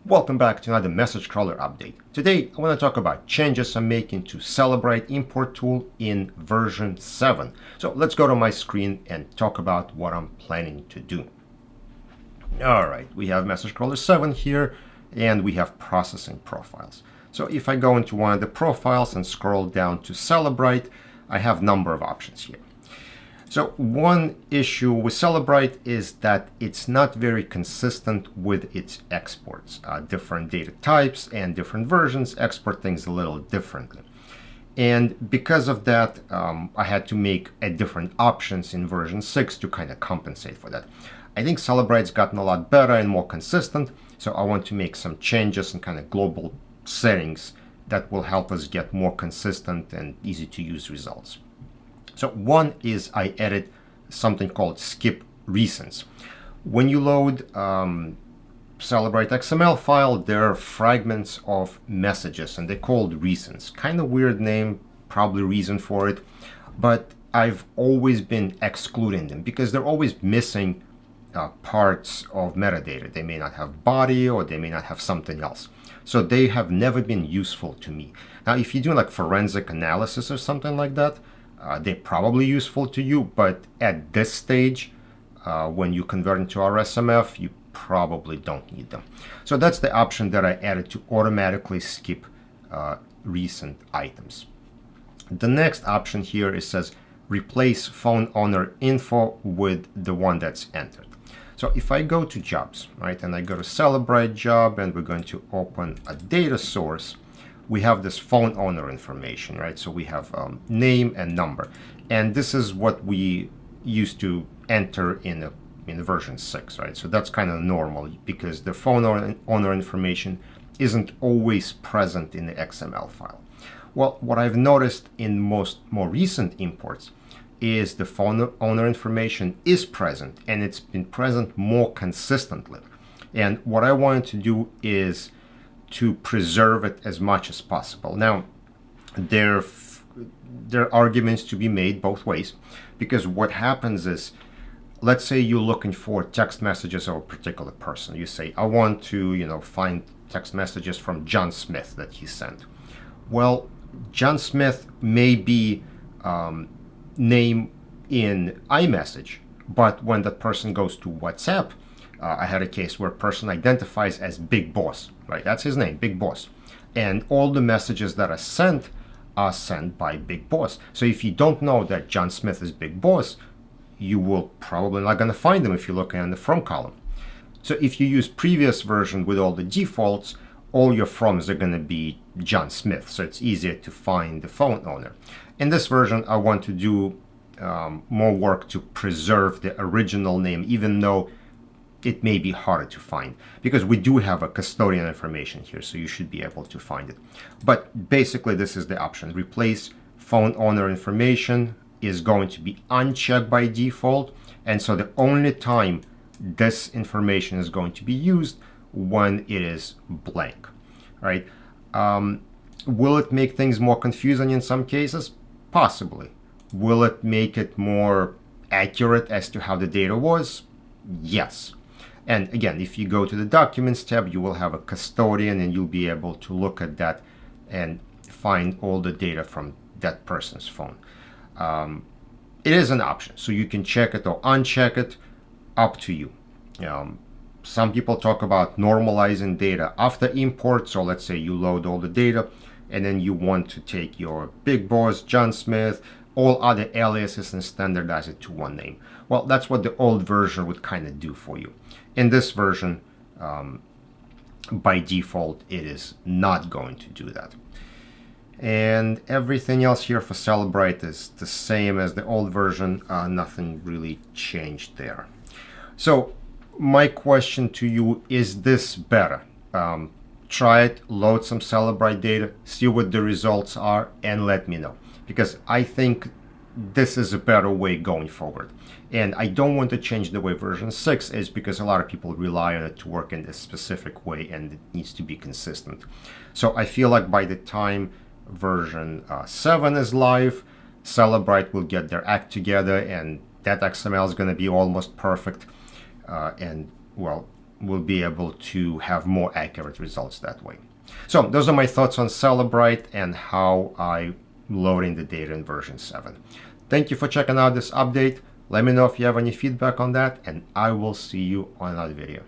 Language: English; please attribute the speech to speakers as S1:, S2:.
S1: Welcome back to another message crawler update. Today I want to talk about changes I'm making to Cellebrite import tool in version 7. So let's go to my screen and talk about what I'm planning to do. Alright, we have message crawler 7 here and we have processing profiles. So if I go into one of the profiles and scroll down to Cellebrite, I have a number of options here. So one issue with Cellebrite is that it's not very consistent with its exports. Different data types and different versions export things a little differently. And because of that, I had to make different options in version 6 to kind of compensate for that. I think Cellebrite's gotten a lot better and more consistent, so I want to make some changes in kind of global settings that will help us get more consistent and easy to use results. So one is I added something called skip recents. When you load Cellebrite XML file, there are fragments of messages and they're called recents. Kind of weird name, probably reason for it, but I've always been excluding them because they're always missing parts of metadata. They may not have body or they may not have something else. So they have never been useful to me. Now, if you do like forensic analysis or something like that, they're probably useful to you, but at this stage, when you convert into RSMF, you probably don't need them. So that's the option that I added to automatically skip recent items. The next option here, it says replace phone owner info with the one that's entered. So if I go to jobs, right, and I go to Cellebrite job and we're going to open a data source, we have this phone owner information, right? So we have name and number. And this is what we used to enter in the version 6, right? So that's kind of normal because the phone owner information isn't always present in the XML file. Well, what I've noticed in more recent imports is the phone owner information is present and it's been present more consistently. And what I wanted to do is to preserve it as much as possible. Now, there are arguments to be made both ways, because what happens is, let's say you're looking for text messages of a particular person. You say, I want to, find text messages from John Smith that he sent. Well, John Smith may be name in iMessage, but when that person goes to WhatsApp, I had a case where a person identifies as Big Boss, right? That's his name, Big Boss. And all the messages that are sent by Big Boss. So if you don't know that John Smith is Big Boss, you will probably not going to find them if you look in the from column. So if you use previous version with all the defaults, all your froms are going to be John Smith. So it's easier to find the phone owner. In this version, I want to do more work to preserve the original name, even though it may be harder to find, because we do have a custodian information here, so you should be able to find it. But basically, this is the option. Replace phone owner information is going to be unchecked by default, and so the only time this information is going to be used when it is blank, right? Will it make things more confusing in some cases? Possibly. Will it make it more accurate as to how the data was? Yes. And again, if you go to the Documents tab, you will have a custodian and you'll be able to look at that and find all the data from that person's phone. It is an option, so you can check it or uncheck it, up to you. Some people talk about normalizing data after import. So let's say you load all the data and then you want to take your Big Boss, John Smith, all other aliases and standardize it to one name. Well, that's what the old version would kind of do for you. In this version, by default, it is not going to do that. And everything else here for Cellebrite is the same as the old version. Nothing really changed there. So my question to you, is this better? Try it, load some Cellebrite data, see what the results are, and let me know. Because I think this is a better way going forward. And I don't want to change the way version 6 is, because a lot of people rely on it to work in this specific way and it needs to be consistent. So I feel like by the time version 7 is live, Cellebrite will get their act together and that XML is going to be almost perfect. And well, will be able to have more accurate results that way. So those are my thoughts on Cellebrite and how I load in the data in version 7. Thank you for checking out this update. Let me know if you have any feedback on that, and I will see you on another video.